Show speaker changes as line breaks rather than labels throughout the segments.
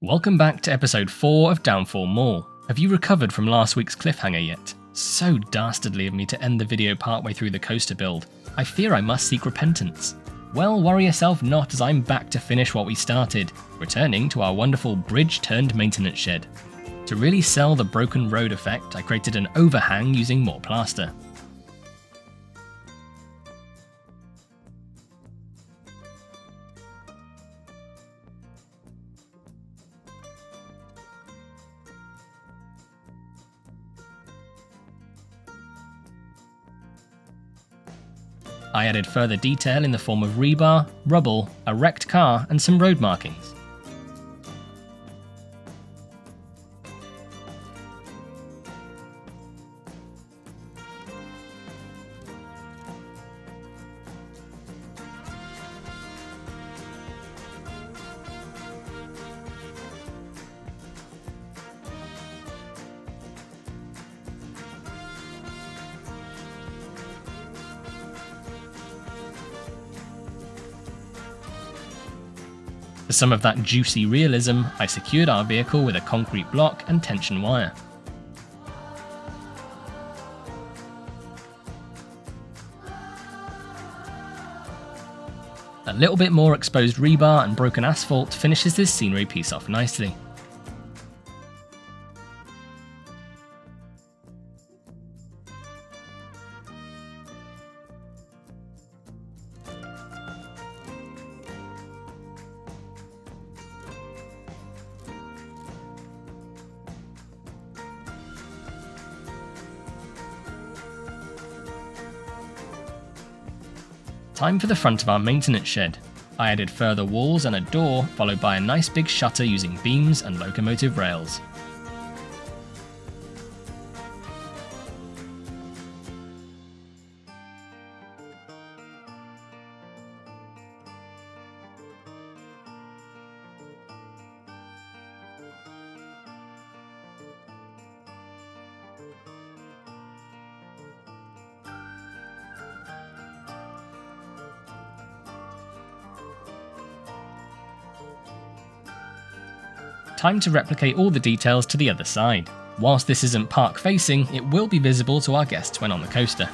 Welcome back to episode 4 of Downfall Mall. Have you recovered from last week's cliffhanger yet? So dastardly of me to end the video partway through the coaster build. I fear I must seek repentance. Well, worry yourself not, as I'm back to finish what we started, returning to our wonderful bridge-turned-maintenance shed. To really sell the broken road effect, I created an overhang using more plaster. I added further detail in the form of rebar, rubble, a wrecked car, and some road markings. For some of that juicy realism, I secured our vehicle with a concrete block and tension wire. A little bit more exposed rebar and broken asphalt finishes this scenery piece off nicely. Time for the front of our maintenance shed. I added further walls and a door, followed by a nice big shutter using beams and locomotive rails. Time to replicate all the details to the other side. Whilst this isn't park facing, it will be visible to our guests when on the coaster.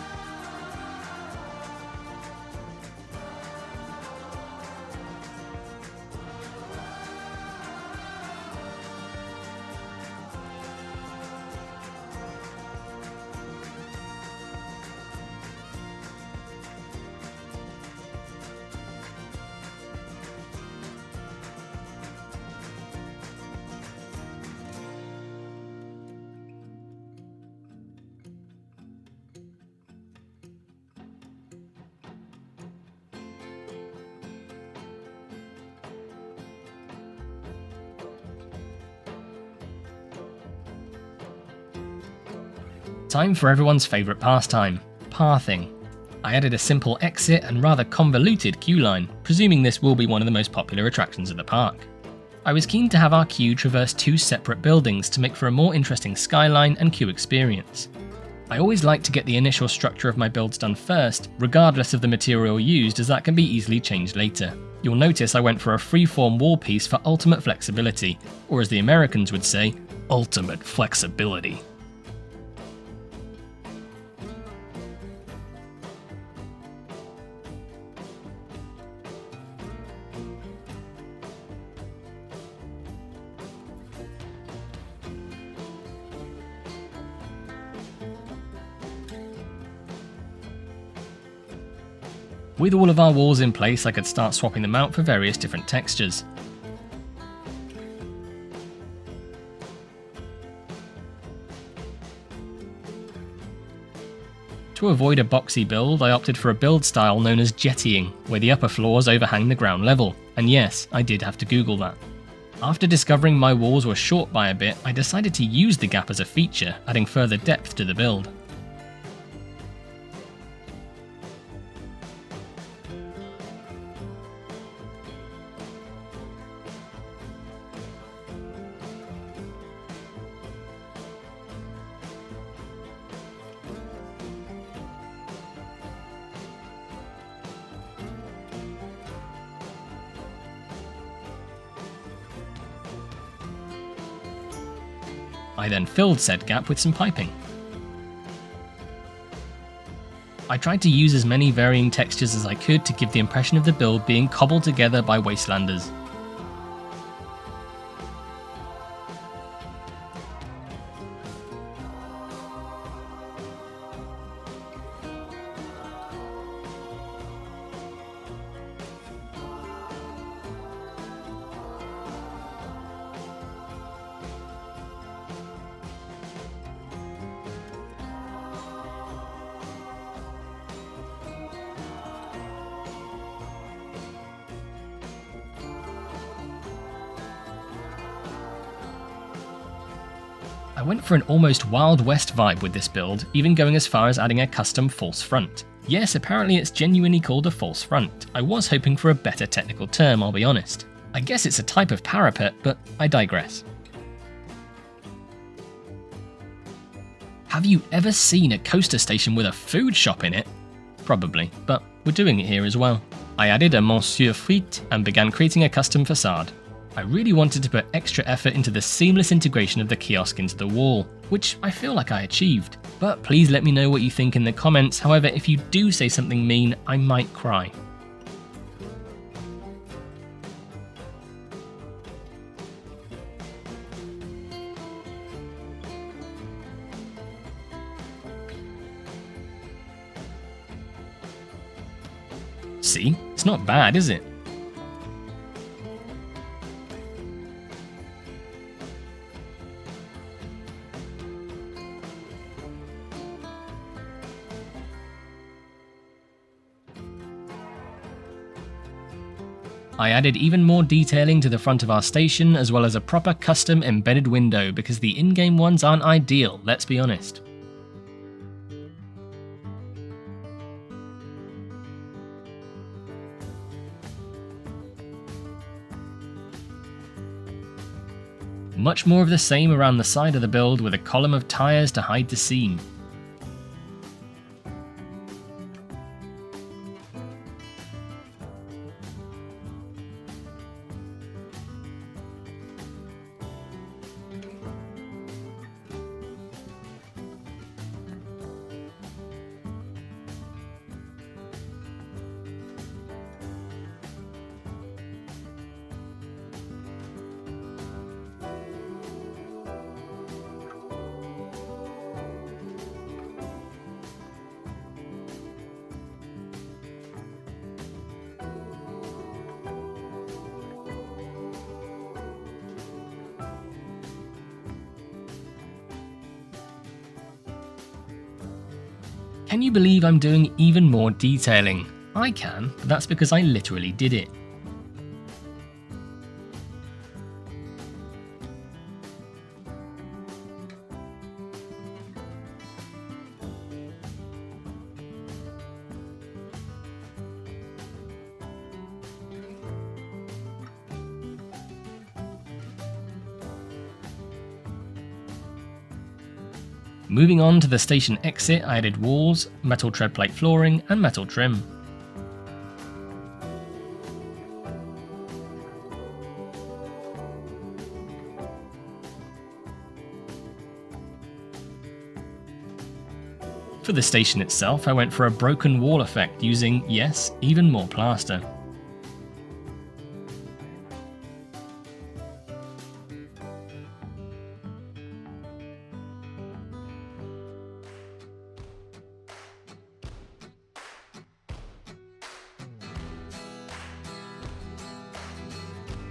Time for everyone's favourite pastime, pathing. I added a simple exit and rather convoluted queue line, presuming this will be one of the most popular attractions of the park. I was keen to have our queue traverse two separate buildings to make for a more interesting skyline and queue experience. I always like to get the initial structure of my builds done first, regardless of the material used, as that can be easily changed later. You'll notice I went for a freeform wall piece for ultimate flexibility, or as the Americans would say, ultimate flexibility. With all of our walls in place, I could start swapping them out for various different textures. To avoid a boxy build, I opted for a build style known as jettying, where the upper floors overhang the ground level, and yes, I did have to Google that. After discovering my walls were short by a bit, I decided to use the gap as a feature, adding further depth to the build. I then filled said gap with some piping. I tried to use as many varying textures as I could to give the impression of the build being cobbled together by wastelanders. I went for an almost Wild West vibe with this build, even going as far as adding a custom false front. Yes, apparently it's genuinely called a false front. I was hoping for a better technical term, I'll be honest. I guess it's a type of parapet, but I digress. Have you ever seen a coaster station with a food shop in it? Probably, but we're doing it here as well. I added a Monsieur Frite and began creating a custom facade. I really wanted to put extra effort into the seamless integration of the kiosk into the wall, which I feel like I achieved. But please let me know what you think in the comments. However, if you do say something mean, I might cry. See? It's not bad, is it? I added even more detailing to the front of our station, as well as a proper custom embedded window, because the in-game ones aren't ideal, let's be honest. Much more of the same around the side of the build, with a column of tyres to hide the seam. Can you believe I'm doing even more detailing? I can, but that's because I literally did it. Moving on to the station exit, I added walls, metal tread plate flooring, and metal trim. For the station itself, I went for a broken wall effect using, yes, even more plaster.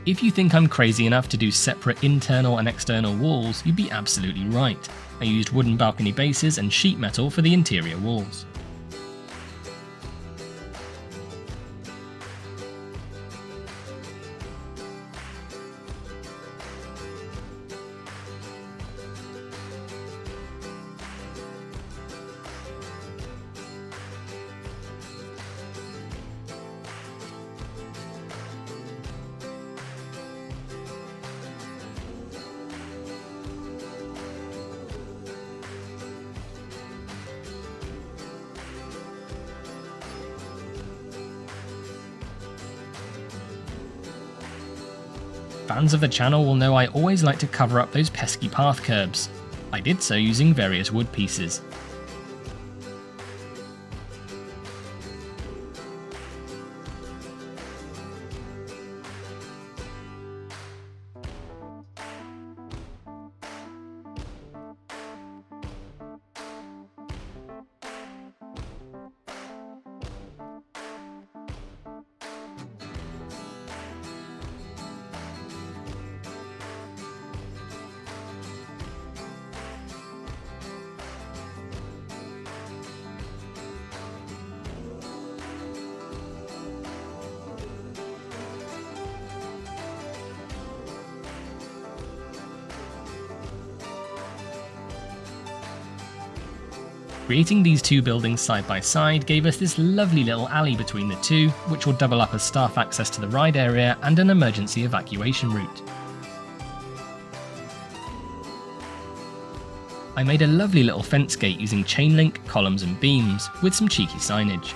If you think I'm crazy enough to do separate internal and external walls, you'd be absolutely right. I used wooden balcony bases and sheet metal for the interior walls. Fans of the channel will know I always like to cover up those pesky path curbs. I did so using various wood pieces. Creating these two buildings side by side gave us this lovely little alley between the two, which will double up as staff access to the ride area and an emergency evacuation route. I made a lovely little fence gate using chain link, columns and beams, with some cheeky signage.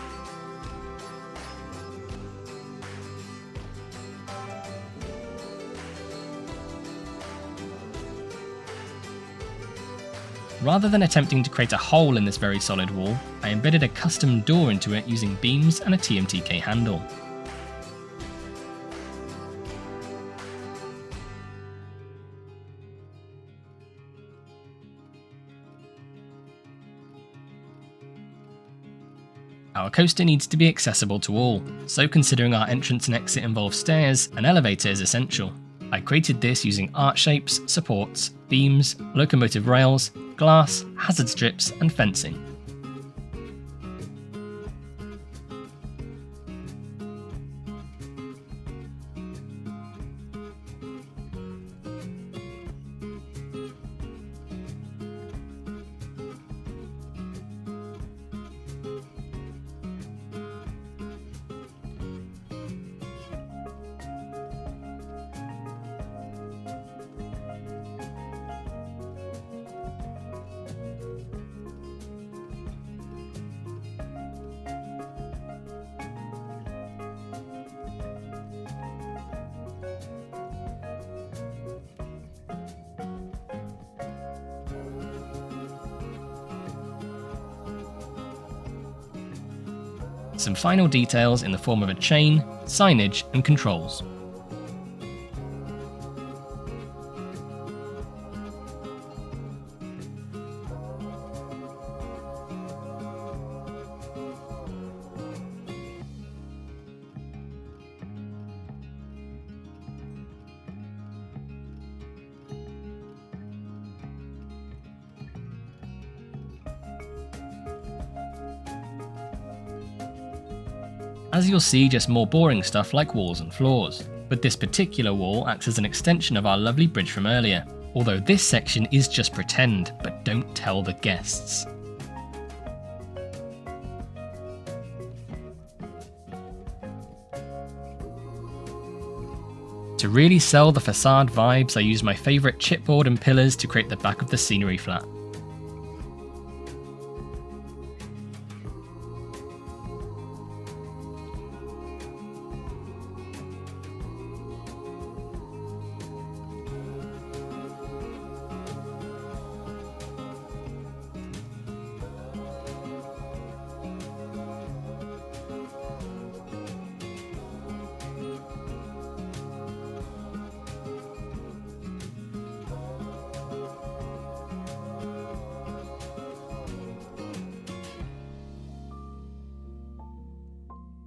Rather than attempting to create a hole in this very solid wall, I embedded a custom door into it using beams and a TMTK handle. Our coaster needs to be accessible to all, so considering our entrance and exit involve stairs, an elevator is essential. I created this using arch shapes, supports, beams, locomotive rails, glass, hazard strips and fencing. Some final details in the form of a chain, signage and controls. As you'll see, just more boring stuff like walls and floors. But this particular wall acts as an extension of our lovely bridge from earlier. Although this section is just pretend, but don't tell the guests. To really sell the facade vibes, I used my favourite chipboard and pillars to create the back of the scenery flat.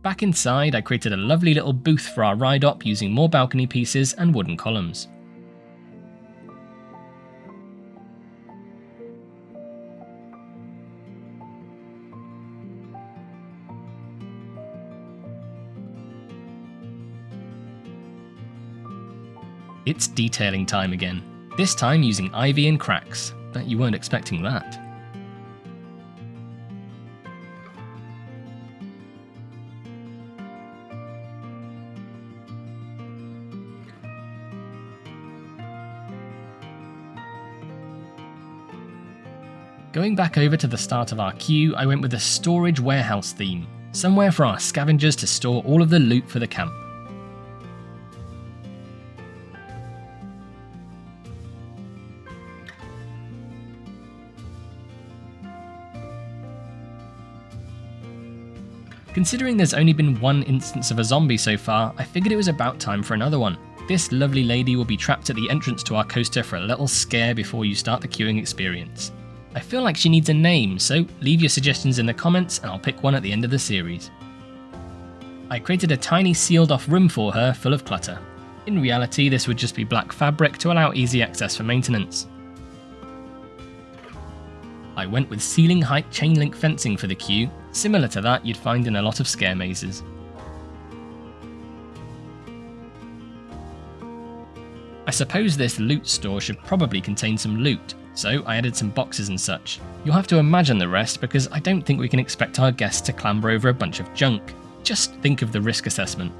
Back inside, I created a lovely little booth for our ride-op using more balcony pieces and wooden columns. It's detailing time again, this time using ivy and cracks, but you weren't expecting that. Going back over to the start of our queue, I went with a storage warehouse theme, somewhere for our scavengers to store all of the loot for the camp. Considering there's only been one instance of a zombie so far, I figured it was about time for another one. This lovely lady will be trapped at the entrance to our coaster for a little scare before you start the queuing experience. I feel like she needs a name, so leave your suggestions in the comments and I'll pick one at the end of the series. I created a tiny sealed off room for her full of clutter. In reality, this would just be black fabric to allow easy access for maintenance. I went with ceiling height chain link fencing for the queue, similar to that you'd find in a lot of scare mazes. I suppose this loot store should probably contain some loot, so I added some boxes and such. You'll have to imagine the rest because I don't think we can expect our guests to clamber over a bunch of junk. Just think of the risk assessment.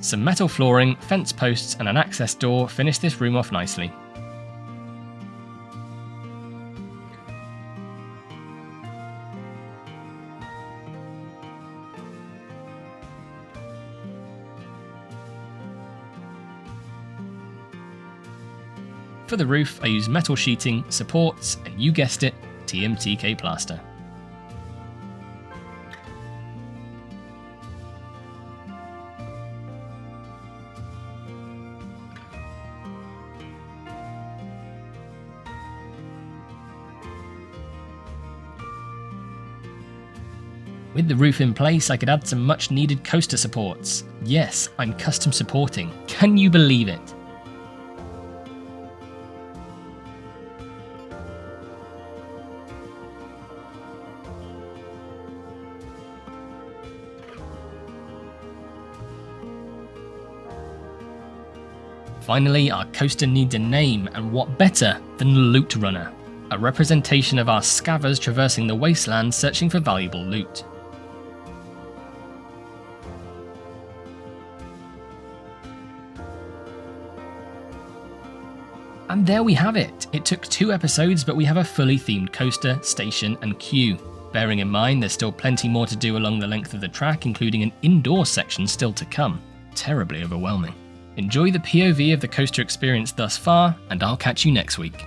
Some metal flooring, fence posts and an access door finish this room off nicely. For the roof, I use metal sheeting, supports, and you guessed it, TMTK plaster. With the roof in place, I could add some much needed coaster supports. Yes, I'm custom supporting. Can you believe it? Finally, our coaster needs a name, and what better than Loot Runner, a representation of our scavvers traversing the wasteland searching for valuable loot. And there we have it. It took 2 episodes, but we have a fully themed coaster, station, and queue. Bearing in mind there's still plenty more to do along the length of the track, including an indoor section still to come. Terribly overwhelming. Enjoy the POV of the coaster experience thus far, and I'll catch you next week.